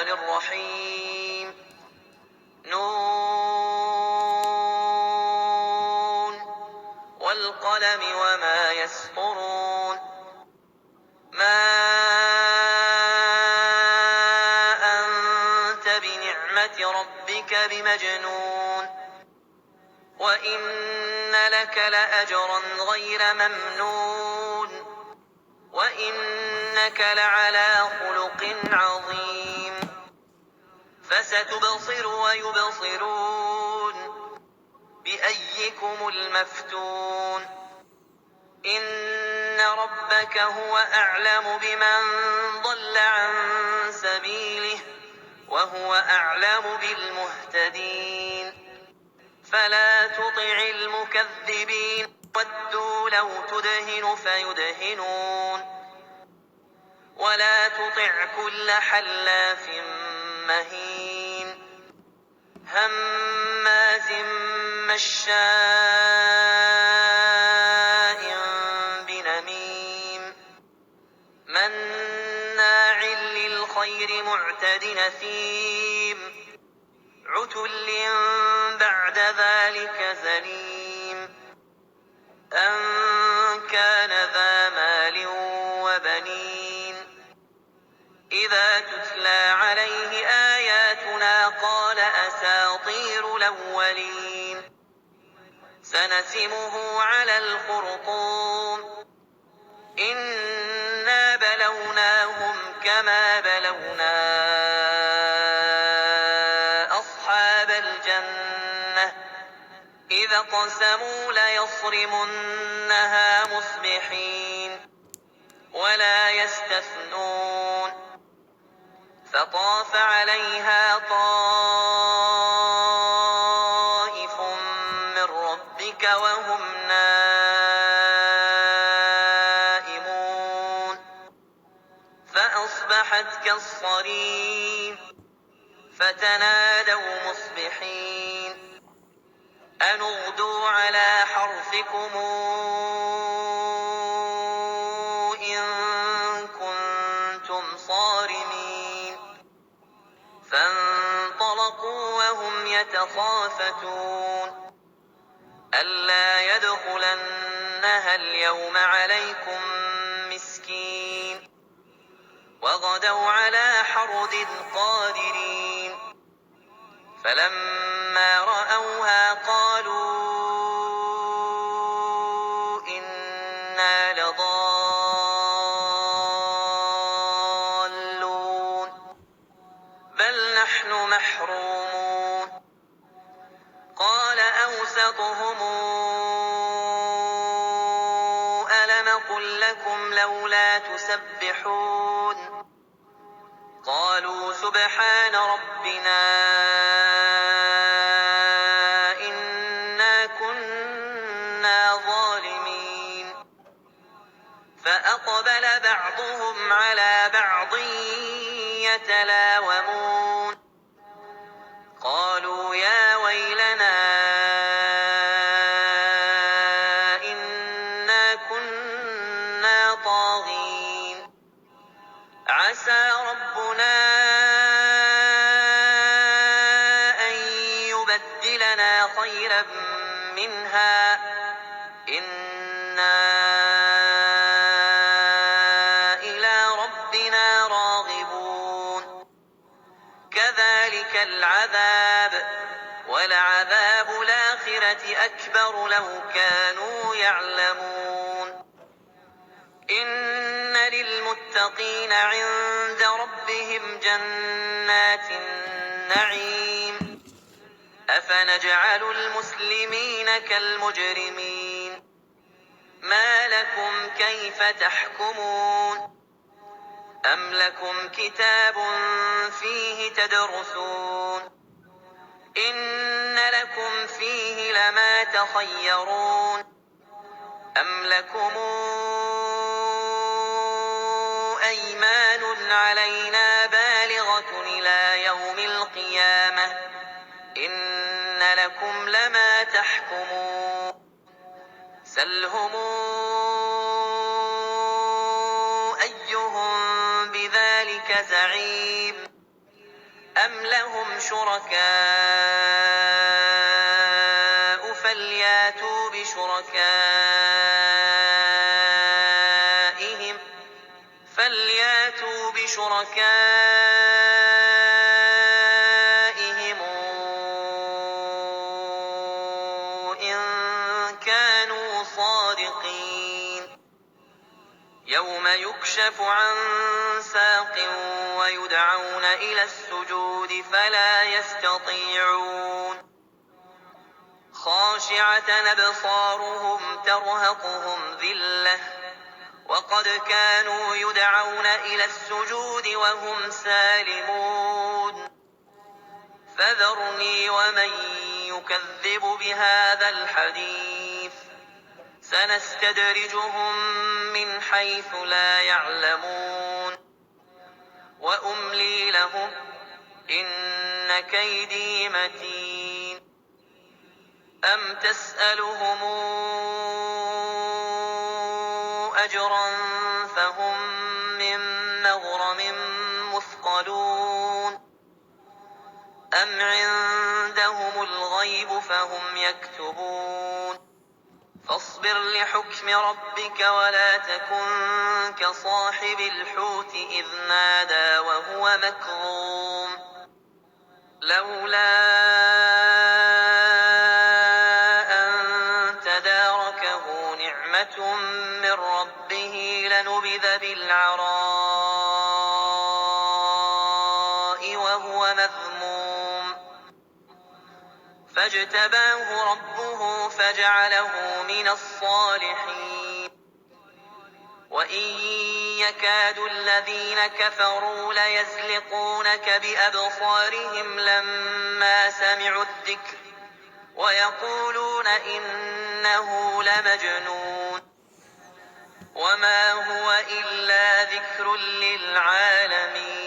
الرحمن الرحيم نون والقلم وما يسطرون ما أنت بنعمة ربك بمجنون وإن لك لأجرا غير ممنون وإنك لعلى خلق عظيم فستبصر ويبصرون بأيكم المفتون إن ربك هو أعلم بمن ضل عن سبيله وهو أعلم بالمهتدين فلا تطع المكذبين ودوا لو تدهن فيدهنون ولا تطع كل حلاف مهين هماز مشاء بنميم مناع للخير معتد نثيم عتل بعد ذلك زنيم أن كان ذا مال وبنين إذا تتلى عليه آياتنا قال أساطير الأولين سنسمه على الخرطوم إنا بلوناهم كما بلونا أصحاب الجنة إذا اقسموا ليصرمنها مصبحين ولا يستثنون فطاف عليها طائف من ربك وهم نائمون فأصبحت كالصريم فتنادوا مصبحين أن اغدوا على حرثكم إن كنتم صارمين فانطلقوا وهم يتخافتون ألا يدخلنها اليوم عليكم مسكين وغدوا على حرد قادرين فلما رأوها قالوا إنا لضالون بل نحن محرومون قال أوسطهم ألم قل لكم لولا تسبحون قالوا سبحان ربنا إنا كنا ظالمين فأقبل بعضهم على بعض يتلاومون قالوا يا ويلنا إنا كنا طاغين عسى ربنا أن يبدلنا خيرا منها إنا إلى ربنا راغبون كذلك العذاب ولعذاب الآخرة أكبر لو كانوا يعلمون إن للمتقين عند ربهم جنات النعيم أفنجعل المسلمين كالمجرمين ما لكم كيف تحكمون أم لكم كتاب فيه تدرسون إن لكم فيه لما تخيرون أم لكم أيمان علينا بالغة إلى يوم القيامة إن لكم لما تحكمون سلهم أيهم بذلك زعيم أم لهم شركاء فلياتوا بشركائهم إن كانوا صادقين يوم يكشف عن ساق ويدعون إلى السجود فلا يستطيعون خاشعة أبصارهم ترهقهم ذلة وقد كانوا يدعون إلى السجود وهم سالمون فذرني ومن يكذب بهذا الحديث سنستدرجهم من حيث لا يعلمون وأملي لهم إن كيدي متين أم تسألهم أجرا فهم من مغرم مثقلون أم عندهم الغيب فهم يكتبون فاصبر لحكم ربك ولا تكن كصاحب الحوت إذ نادى وهو مكظوم لولا أن تداركه نعمة من ربه لنبذ بالعراء وهو مذموم فاجتباه ربه فجعله من الصالحين وإن يكاد الذين كفروا ليزلقونك بأبصارهم لما سمعوا الذكر ويقولون إنه لمجنون وما هو إلا ذكر للعالمين